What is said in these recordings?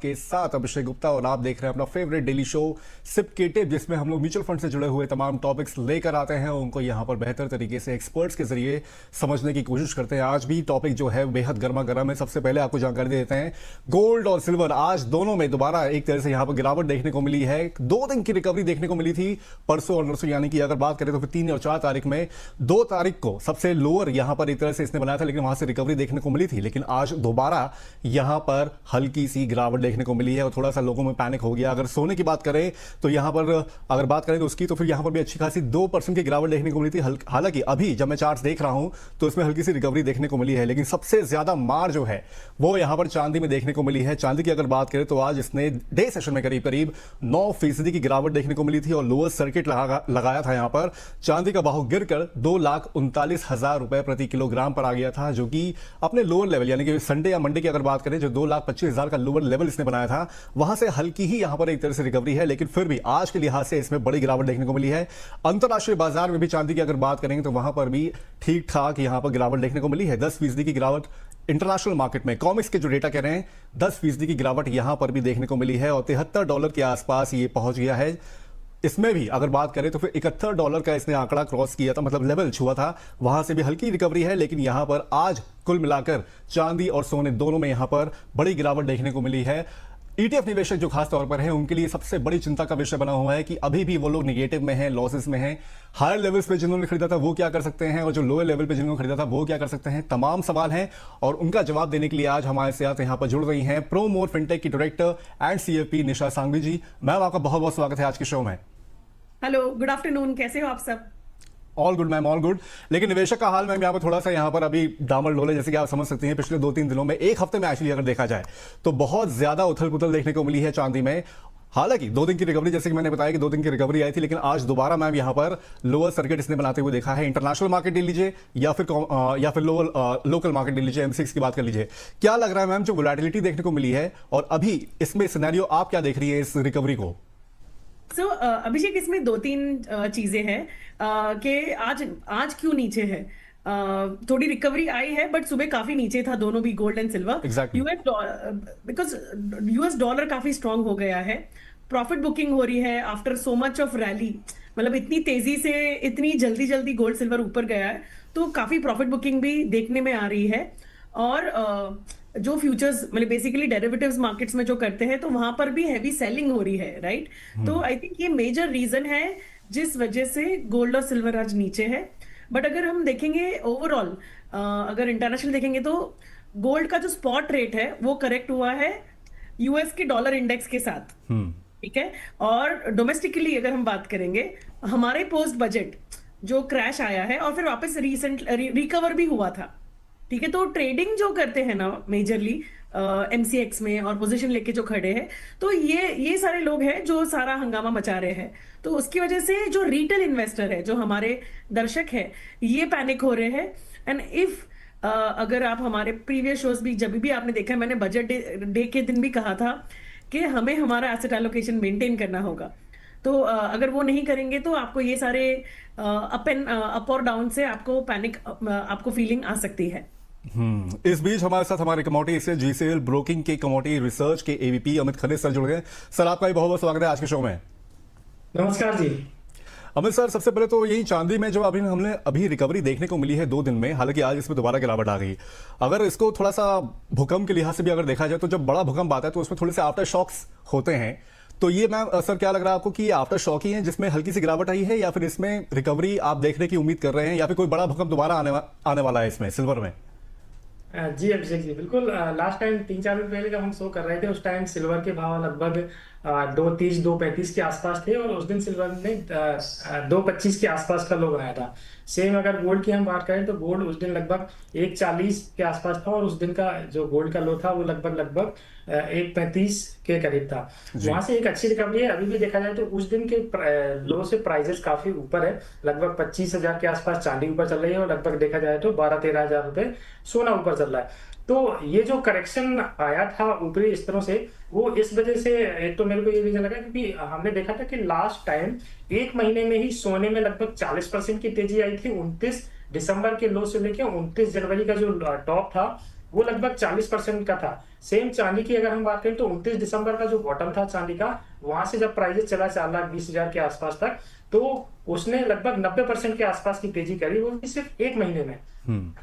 के साथ अभिषेक गुप्ता और आप देख रहे हैं अपना फेवरेट डेली शो सिप के टिप, जिसमें हम लोग म्यूचुअल फंड से जुड़े हुए तमाम टॉपिक्स लेकर आते हैं और उनको यहाँ पर बेहतर तरीके से एक्सपर्ट्स के जरिए समझने की कोशिश करते हैं। आज भी टॉपिक जो है बेहद गर्मा गर्म है। सबसे पहले आपको जानकारी दे देते हैं, गोल्ड और सिल्वर आज दोनों में दोबारा एक तरह से यहाँ पर गिरावट देखने को मिली है। 2 दिन की रिकवरी देखने को मिली थी परसों और नरसों, यानी कि अगर बात करें तो फिर 3 और 4 तारीख में 2 तारीख को सबसे लोअर यहाँ पर एक तरह से इसने बनाया था, लेकिन वहां से रिकवरी देखने को मिली थी। लेकिन आज दोबारा यहाँ पर हल्की सी गिरावट देखने को मिली है और थोड़ा सा लोगों में पैनिक हो गया। अगर सोने की बात करें तो यहां पर अगर बात करें तो उसकी तो फिर यहां पर भी अच्छी खासी 2% की गिरावट देखने को मिली थी। हालांकि अभी जब मैं चार्ट्स देख रहा हूं तो इसमें हल्की सी रिकवरी देखने को मिली है, लेकिन सबसे ज्यादा मार जो है वो यहां पर चांदी में देखने को मिली है। चांदी की अगर बात करें तो आज इसने डे सेशन में करीब करीब 9% की गिरावट देखने को मिली थी और लोअर सर्किट लगाया था। यहां पर चांदी का भाव गिरकर 2,39,000 रुपए प्रति किलोग्राम पर आ गया था, जो कि अपने लोअर लेवल यानी कि संडे या मंडे की अगर बात करें जो 2,25,000 का लोअर लेवल इसने बनाया था, वहां से हल्की ही यहां पर एक तरह से रिकवरी है। लेकिन फिर भी आज के लिहाज से इसमें बड़ी गिरावट देखने को मिली है। अंतरराष्ट्रीय बाजार में भी चांदी की अगर बात करेंगे तो वहां पर भी ठीक ठाक यहां पर गिरावट देखने को मिली है। 10% की गिरावट इंटरनेशनल मार्केट में, कॉमिक्स के जो डेटा कह रहे हैं 10% की गिरावट यहां पर भी देखने को मिली है और $73 के आसपास ये पहुंच गया है। इसमें भी अगर बात करें तो फिर $71 का इसने आंकड़ा क्रॉस किया था, मतलब लेवल छुआ था, वहां से भी हल्की रिकवरी है। लेकिन यहां पर आज कुल मिलाकर चांदी और सोने दोनों में यहां पर बड़ी गिरावट देखने को मिली है। ईटीएफ निवेशक जो खास तौर पर हैं उनके लिए सबसे बड़ी चिंता का विषय बना हुआ है कि अभी भी वो लोग निगेटिव में हैं, लॉसेस में हैं। हायर लेवल्स पे जिन्होंने खरीदा था वो क्या कर सकते हैं और जो लोअर लेवल पे जिन्होंने खरीदा था वो क्या कर सकते हैं, तमाम सवाल हैं और उनका जवाब देने के लिए आज हमारे साथ यहां पर जुड़ रही हैं प्रो मोर फिनटेक की director and CFP Nisha Sanghvi ji. Ma'am, आपका बहुत बहुत स्वागत है आज के शो में। हेलो, गुड आफ्टरनून, कैसे हो आप सब? All good ma'am, all good. लेकिन निवेशक का हाल मैम यहाँ पर थोड़ा सा यहाँ पर अभी डामर डोले, जैसे कि आप समझ सकते हैं पिछले 2-3 दिनों में, एक हफ्ते में एक्चुअली अगर देखा जाए तो बहुत ज्यादा उथल पुथल देखने को मिली है चांदी में। हालांकि 2 दिन की रिकवरी, जैसे कि मैंने बताया कि 2 दिन की रिकवरी आई थी, लेकिन आज दोबारा मैम यहाँ पर लोअर सर्किट इसने बनाते हुए देखा है। इंटरनेशनल मार्केट ले लीजिए या फिर लोअर लोकल मार्केट ले लीजिए, M6 की बात कर लीजिए, क्या लग रहा है मैम जो वोलेटिलिटी देखने को मिली है और अभी इसमें सिनेरियो आप क्या देख रही है इस रिकवरी को? अभिषेक, इसमें 2-3 चीजें हैं कि आज क्यों नीचे है। थोड़ी रिकवरी आई है बट सुबह काफी नीचे था, दोनों भी gold and silver. Exactly. Because US dollar काफी स्ट्रांग हो गया है, प्रॉफिट बुकिंग हो रही है after so much of rally. मतलब इतनी तेजी से, इतनी जल्दी जल्दी गोल्ड सिल्वर ऊपर गया है तो काफी प्रॉफिट बुकिंग भी देखने में आ रही है। और जो फ्यूचर्स मतलब बेसिकली डेरिवेटिव्स मार्केट्स में जो करते हैं तो वहां पर भी हैवी सेलिंग हो रही है, राइट? तो आई थिंक ये मेजर रीजन है जिस वजह से गोल्ड और सिल्वर आज नीचे है। बट अगर हम देखेंगे ओवरऑल, अगर इंटरनेशनल देखेंगे तो गोल्ड का जो स्पॉट रेट है वो करेक्ट हुआ है यूएस के डॉलर इंडेक्स के साथ, ठीक है। और डोमेस्टिकली अगर हम बात करेंगे, हमारे पोस्ट बजट जो क्रैश आया है और फिर वापस रिसेंट रिकवर भी हुआ था, ठीक है। तो ट्रेडिंग जो करते हैं ना मेजरली एमसीएक्स में और पोजीशन लेके जो खड़े हैं, तो ये सारे लोग हैं जो सारा हंगामा मचा रहे हैं। तो उसकी वजह से जो रिटेल इन्वेस्टर है, जो हमारे दर्शक है, ये पैनिक हो रहे हैं। एंड इफ अगर आप हमारे प्रीवियस शोज भी जब भी आपने देखा है, मैंने बजट डे के दिन भी कहा था कि हमें हमारा एसेट एलोकेशन मेंटेन करना होगा। तो अगर वो नहीं करेंगे तो आपको ये सारे अप और डाउन से आपको पैनिक, आपको फीलिंग आ सकती है। इस बीच हमारे साथ हमारे कमोडिटी से जीसीएल ब्रोकिंग के कमोडिटी रिसर्च के एवीपी अमित खरे सर जुड़ गए। सर, आपका भी बहुत बहुत स्वागत है आज के शो में। नमस्कार जी। अमित सर, सबसे पहले तो यही चांदी में जो हमने अभी रिकवरी देखने को मिली है 2 दिन में, हालांकि आज इसमें दोबारा गिरावट आ गई। अगर इसको थोड़ा सा भूकंप के लिहाज से भी अगर देखा जाए तो जब बड़ा भूकंप आता है तो उसमें थोड़े से आफ्टर शॉक्स होते हैं, तो ये मैम सर क्या लग रहा है आपको कि ये आफ्टर शॉक ही है जिसमें हल्की सी गिरावट आई है, या फिर इसमें रिकवरी आप देखने की उम्मीद कर रहे हैं, या फिर कोई बड़ा भूकंप दोबारा आने वाला है इसमें सिल्वर में? जी अभिषेक जी, बिल्कुल। लास्ट टाइम 3-4 दिन पहले जब हम शो कर रहे थे उस टाइम सिल्वर के भाव लगभग 2.30-2.35 के आसपास थे और उस दिन सिल्वर ने 2.25 के आसपास का लो बनाया था। सेम अगर गोल्ड की हम बात करें तो गोल्ड उस दिन लगभग 1.40 के आसपास था और उस दिन का जो गोल्ड का लो था वो लगभग 1.35 के करीब था। वहां से एक अच्छी रिकवरी है। अभी भी देखा जाए तो उस दिन के लो से प्राइजेस काफी ऊपर है, लगभग 25,000 के आसपास चांदी ऊपर चल रही है और लगभग देखा जाए तो 12-13 हजार रुपए सोना ऊपर चल रहा है। तो ये जो करेक्शन आया था ऊपरी स्तरों से, वो इस वजह से, एक तो मेरे को ये रीजन लगा क्योंकि हमने देखा था कि लास्ट टाइम 1 महीने में ही सोने में लगभग 40% की तेजी आई थी। 29 दिसंबर के लो से लेकर 29 जनवरी का जो टॉप था वो लगभग 40% का था। सेम चांदी की अगर हम बात करें तो 29 दिसंबर का जो बॉटम था चांदी का, वहां से जब प्राइजेस चला 4,20,000 के आसपास तक, तो उसने लगभग 90% के आसपास की तेजी करी, वो भी सिर्फ एक महीने में।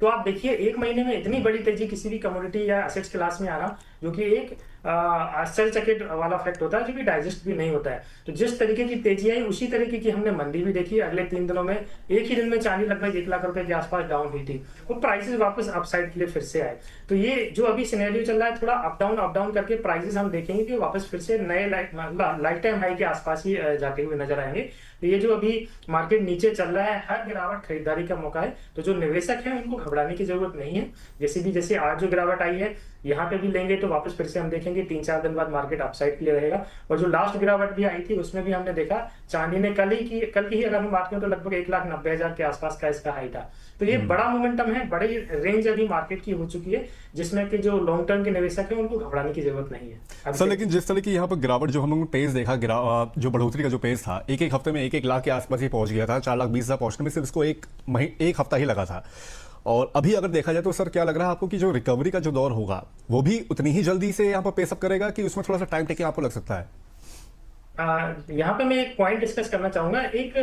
तो आप देखिए एक महीने में इतनी बड़ी तेजी किसी भी कमोडिटी या एसेट्स क्लास में आना, जो कि एक आश्चर्यचकित वाला फैक्ट होता है, जो कि डाइजेस्ट भी नहीं होता है। तो जिस तरीके की तेजी आई उसी तरीके की हमने मंदी भी देखी। अगले 3 दिनों में एक ही दिन में चांदी लगभग 1 लाख रुपए के आसपास डाउन हुई थी, वो प्राइसेस वापस अपसाइड के लिए फिर से आए। तो ये जो अभी सिनेरियो चल रहा है, थोड़ा अप डाउन करके प्राइसेस हम देखेंगे कि वापस फिर से नए लाइफ टाइम हाई के आसपास ही जाते हुए नजर आएंगे। तो ये जो अभी मार्केट नीचे चल रहा है, हर गिरावट खरीदारी का मौका है। तो जो निवेशक है उनको घबराने की जरूरत नहीं है। जैसे आज जो गिरावट आई है, यहाँ पे भी लेंगे तो वापस फिर से हम देखेंगे 3-4 दिन बाद मार्केट अपसाइड के लिए रहेगा। और जो लास्ट गिरावट भी आई थी उसमें भी हमने देखा चांदी ने कल की ही अगर हम बात करें तो लगभग 1,90,000 के आसपास का इसका हाई था। तो ये बड़ा मोमेंटम है, बड़ी रेंज अभी मार्केट की हो चुकी है, जिसमें कि जो लॉन्ग टर्म के निवेशक है उनको घबराने की जरूरत नहीं है सर। लेकिन जिस तरह की यहाँ पर गिरावट जो हम लोगों ने पेस देखा, जो बढ़ोतरी का जो पेस था, एक हफ्ते में 1 लाख के आसपास ही पहुंच गया था। 4,20,000 पहुंचने में सिर्फ इसको एक हफ्ता ही लगा था। और अभी अगर देखा जाए तो सर क्या लग रहा है आपको कि जो रिकवरी का जो दौर होगा वो भी उतनी ही जल्दी से यहाँ पर पेसअप करेगा कि उसमें थोड़ा सा टाइम टेकिंग आपको लग सकता है? यहाँ पे मैं एक पॉइंट डिस्कस करना चाहूंगा। एक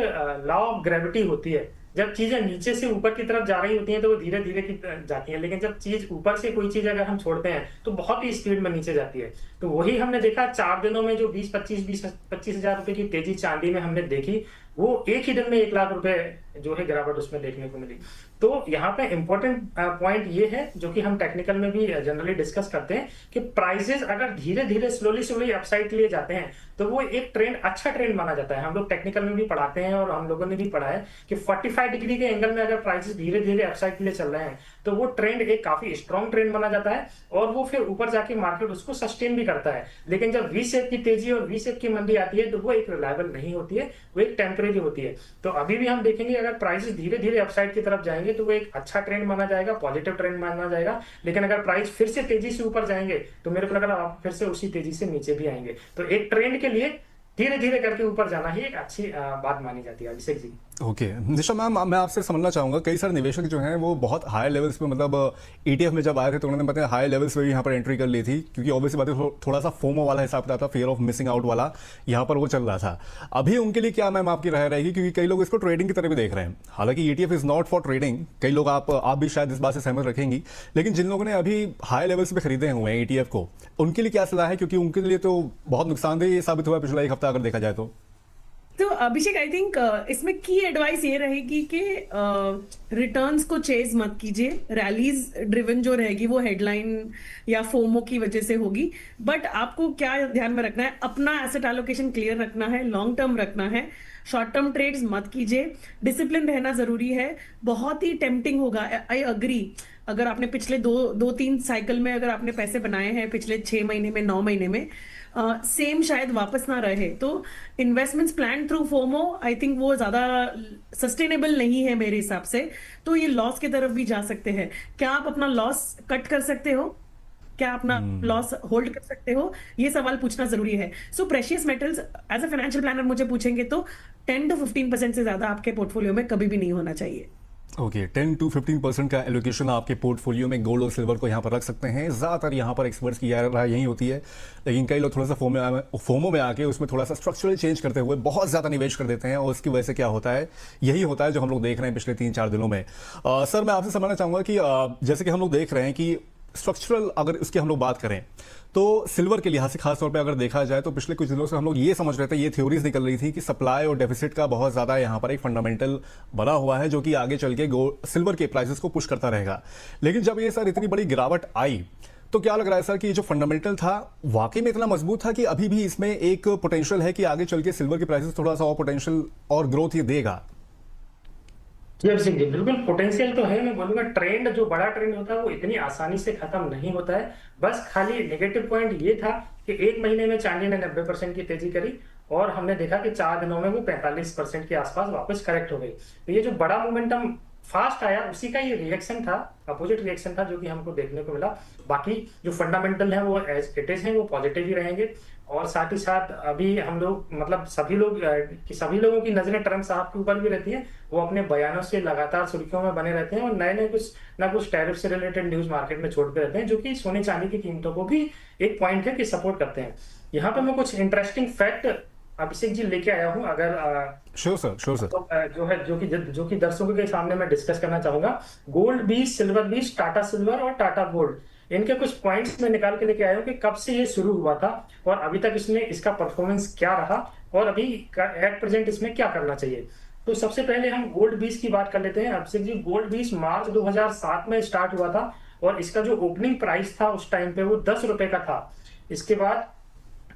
लॉ ऑफ ग्रेविटी होती है, जब चीजें नीचे से ऊपर की तरफ जा रही होती हैं तो वो धीरे धीरे की जाती हैं, लेकिन जब चीज ऊपर से कोई चीज अगर हम छोड़ते हैं तो बहुत ही स्पीड में नीचे जाती है। तो वही हमने देखा 4 दिनों में, जो 20-25 हजार रुपए की तेजी चांदी में हमने देखी, वो एक ही दिन में 1 लाख रुपए जो है गिरावट उसमें देखने को मिली। तो यहाँ पे इंपॉर्टेंट पॉइंट ये है, जो कि हम टेक्निकल में भी जनरली डिस्कस करते हैं, कि प्राइसेस अगर धीरे धीरे स्लोली अपसाइड के लिए जाते हैं तो वो एक ट्रेंड, अच्छा ट्रेंड माना जाता है। हम लोग टेक्निकल में भी पढ़ाते हैं और हम लोगों ने भी पढ़ा है कि 45 डिग्री के एंगल में अगर प्राइसेस धीरे धीरे अपसाइड के लिए चल रहे हैं तो वो ट्रेंड एक काफी स्ट्रॉन्ग ट्रेंड माना जाता है, और वो फिर ऊपर जाके मार्केट उसको सस्टेन भी करता है। लेकिन जब वी शेप की तेजी और वी शेप की मंदी आती है तो वो एक रिलायबल नहीं होती है, वो एक टेम्परेरी होती है। तो अभी भी हम देखेंगे अगर प्राइसेस धीरे धीरे अपसाइड की तरफ जाएंगे तो वो एक अच्छा ट्रेंड माना जाएगा, पॉजिटिव ट्रेंड माना जाएगा। लेकिन अगर प्राइस फिर से तेजी से ऊपर जाएंगे तो मेरे को लग रहा है आप फिर से उसी तेजी से नीचे भी आएंगे। तो एक ट्रेंड के लिए धीरे धीरे करके ऊपर जाना ही एक अच्छी बात मानी जाती है। अभिषेक जी, ओके निशा मैम, मैं आपसे समझना चाहूंगा, कई सारे निवेशक जो हैं वो बहुत हाई लेवल्स पे, मतलब ETF में जब आए थे तो उन्होंने बताया हाई लेवल्स पे भी यहाँ पर एंट्री कर ली थी, क्योंकि ऑब्वियसली बात है थोड़ा सा फोमो वाला हिसाब किताब था, फियर ऑफ मिसिंग आउट वाला यहाँ पर वो चल रहा था। अभी उनके लिए क्या मैम आपकी राय रहेगी, क्योंकि कई लोग इसको ट्रेडिंग की तरह भी देख रहे हैं। हालांकि ETF is not for trading, कई लोग आप भी शायद इस बात से सहमत रखेंगी, लेकिन जिन लोगों ने अभी हाई लेवल्स पे खरीदे हुए हैं ETF को, उनके लिए क्या सलाह है, क्योंकि उनके लिए तो बहुत नुकसानदेह साबित हुआ पिछला 1 हफ्ता अगर देखा जाए तो अभिषेक, आई थिंक इसमें की एडवाइस ये रहेगी कि रिटर्न्स को चेज मत कीजिए। रैलीज ड्रिवन जो रहेगी वो हेडलाइन या फोमो की वजह से होगी, बट आपको क्या ध्यान में रखना है, अपना एसेट एलोकेशन क्लियर रखना है, लॉन्ग टर्म रखना है, शॉर्ट टर्म ट्रेड्स मत कीजिए, डिसिप्लिन रहना जरूरी है। बहुत ही टेम्पटिंग होगा, आई अग्री। अगर आपने पिछले 2-3 साइकिल में अगर आपने पैसे बनाए हैं पिछले 6 महीने में, 9 महीने में, सेम शायद वापस ना रहे, तो investments plan through FOMO I think वो ज्यादा सस्टेनेबल नहीं है मेरे हिसाब से। तो ये लॉस की तरफ भी जा सकते हैं। क्या आप अपना लॉस कट कर सकते हो, क्या अपना लॉस होल्ड कर सकते हो, ये सवाल पूछना जरूरी है। So precious metals as a financial planner मुझे पूछेंगे तो 10 to 15% से ज्यादा आपके पोर्टफोलियो में कभी भी नहीं होना चाहिए। ओके 10 to 15% का एलोकेशन आपके पोर्टफोलियो में गोल्ड और सिल्वर को यहाँ पर रख सकते हैं। ज़्यादातर यहाँ पर एक्सपर्ट्स की राय यही होती है, लेकिन कई लोग थोड़ा सा फोमो में आके उसमें थोड़ा सा स्ट्रक्चरल चेंज करते हुए बहुत ज़्यादा निवेश कर देते हैं, और उसकी वजह से क्या होता है, यही होता है जो हम लोग देख रहे हैं पिछले 3-4 दिनों में। सर मैं आपसे समझना चाहूँगा कि जैसे कि हम लोग देख रहे हैं कि स्ट्रक्चरल अगर इसकी हम लोग बात करें तो सिल्वर के लिहाज से खास तौर पे अगर देखा जाए तो पिछले कुछ दिनों से हम लोग ये समझ रहे थे, ये थ्योरीज निकल रही थी कि सप्लाई और डेफिसिट का बहुत ज़्यादा यहाँ पर एक फंडामेंटल बना हुआ है, जो कि आगे चल के सिल्वर के प्राइसेस को पुश करता रहेगा। लेकिन जब ये सर इतनी बड़ी गिरावट आई तो क्या लग रहा है सर कि ये जो फंडामेंटल था वाकई में इतना मजबूत था कि अभी भी इसमें एक पोटेंशियल है कि आगे चल के सिल्वर के प्राइसेस थोड़ा सा और पोटेंशियल और ग्रोथ ये देगा? सिंह जी, बिल्कुल पोटेंशियल तो है। मैं बोलूंगा ट्रेंड, जो बड़ा ट्रेंड होता है वो इतनी आसानी से खत्म नहीं होता है। बस खाली नेगेटिव पॉइंट ये था कि 1 महीने में चांदी ने 90% की तेजी करी, और हमने देखा कि 4 दिनों में वो 45% के आसपास वापस करेक्ट हो गई। तो ये जो बड़ा मोमेंटम फास्ट आया उसी का ये रिएक्शन था, अपोजिट रिएक्शन था जो कि हमको देखने को मिला। बाकी जो फंडामेंटल है वो एज इट इज है, वो पॉजिटिव ही रहेंगे। और साथ ही साथ अभी हम लोग मतलब सभी लोगों की नजरें ट्रम्प साहब के ऊपर भी रहती है। वो अपने बयानों से लगातार सुर्खियों में बने रहते हैं और नए नए कुछ ना कुछ टैरिफ से रिलेटेड न्यूज मार्केट में छोड़ते रहते हैं, जो कि सोने चांदी की कीमतों को भी एक पॉइंट है कि सपोर्ट करते हैं। यहाँ पे मैं कुछ इंटरेस्टिंग फैक्ट अभिषेक जी लेके आया हूँ, अगर श्योर सर, श्योर सर। तो जो कि दर्शकों के सामने मैं डिस्कस करना चाहूंगा। गोल्ड बीस, सिल्वर बीस, टाटा सिल्वर और टाटा गोल्ड, इनके कुछ पॉइंट्स में निकाल के लेके आया हूँ कि कब से ये शुरू हुआ था और अभी तक इसका परफॉर्मेंस क्या रहा और अभी एट प्रेजेंट इसमें क्या करना चाहिए। तो सबसे पहले हम गोल्ड बीस की बात कर लेते हैं। अभिषेक जी, गोल्ड बीस मार्च 2007 में स्टार्ट हुआ था और इसका जो ओपनिंग प्राइस था उस टाइम पे वो 10 रुपए का था। इसके बाद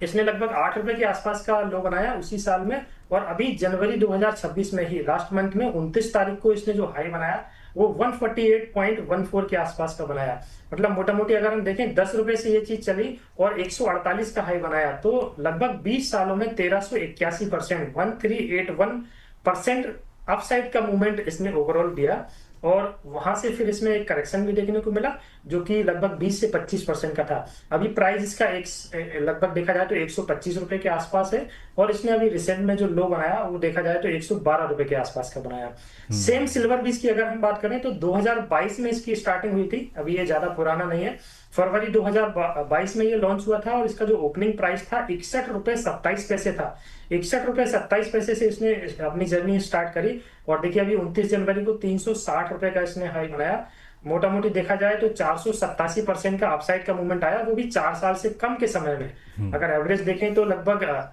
इसने लगभग 8 रुपए के आसपास का लो बनाया उसी साल में, और अभी जनवरी 2026 में ही लास्ट मंथ में 29 तारीख को इसने जो हाई बनाया वो 148.14 के आसपास का बनाया। मतलब मोटा मोटी अगर हम देखें 10 रुपए से ये चीज चली और 148 का हाई बनाया, तो लगभग 20 सालों में 1381%, 1381% अपसाइड का मूवमेंट इसने ओवरऑल दिया। और वहां से फिर इसमें एक करेक्शन भी देखने को मिला जो कि लगभग 20 से 25% का था। अभी प्राइस इसका लगभग देखा जाए तो 125 रुपए के आसपास है, और इसने अभी रिसेंट में जो लो बनाया वो देखा जाए तो 112 रुपए के आसपास का बनाया। सेम सिल्वर बीस की अगर हम बात करें तो 2022 में इसकी स्टार्टिंग हुई थी, अभी ये ज्यादा पुराना नहीं है। फरवरी 2022 में ये लॉन्च हुआ था और इसका जो ओपनिंग प्राइस था 61.27 था। 61.27 से इसने अपनी जर्नी स्टार्ट करी और देखिए अभी 29 जनवरी को 360 रुपए का इसने हाई बनाया। मोटा मोटी देखा जाए तो 487% का अपसाइड का मूवमेंट आया, वो भी 4 साल से कम के समय में। अगर एवरेज देखें तो लगभग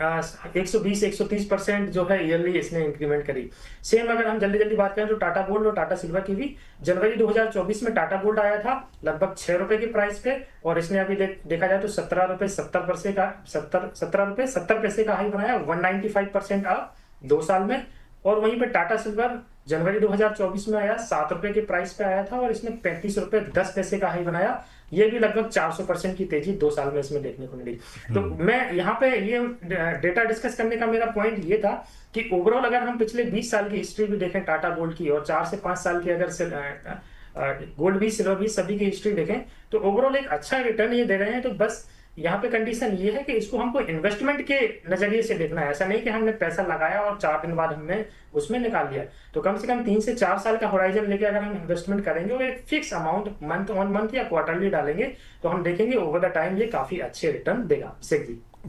120-130% जो है ईयरली इसने इंक्रीमेंट करी। सेम अगर हम जल्दी जल्दी बात करें तो टाटा गोल्ड और टाटा सिल्वर की भी जनवरी 2024 में टाटा गोल्ड आया था लगभग 6 रुपए की प्राइस पे, और इसने अभी देखा जाए तो 17 रुपए 70 पैसे का हाई बनाया, 195% अप 2 साल में। और वहीं पे टाटा सिल्वर जनवरी 2024 में आया 7 रुपए के प्राइस पे आया था और इसने 35 रुपए 10 पैसे का हाई बनाया। ये भी लगभग 400% की तेजी 2 साल में इसमें देखने को मिली। तो मैं यहाँ पे ये डेटा डिस्कस करने का मेरा पॉइंट ये था कि ओवरऑल अगर हम पिछले 20 साल की हिस्ट्री भी देखें टाटा गोल्ड की, और 4 से 5 साल की अगर गोल्ड भी सिल्वर भी सभी की हिस्ट्री देखें, तो ओवरऑल एक अच्छा रिटर्न ये दे रहे हैं। तो बस यहाँ पे कंडीशन ये है कि इसको हमको इन्वेस्टमेंट के नजरिए से देखना है। ऐसा नहीं कि हमने पैसा लगाया और 4 दिन बाद हमने उसमें निकाल लिया। तो कम से कम 3 से 4 साल का होराइजन लेके अगर हम इन्वेस्टमेंट करेंगे और एक fix amount month on month या क्वार्टरली डालेंगे, तो हम देखेंगे ओवर द टाइम ये काफी अच्छे रिटर्न देगा। शेख जी।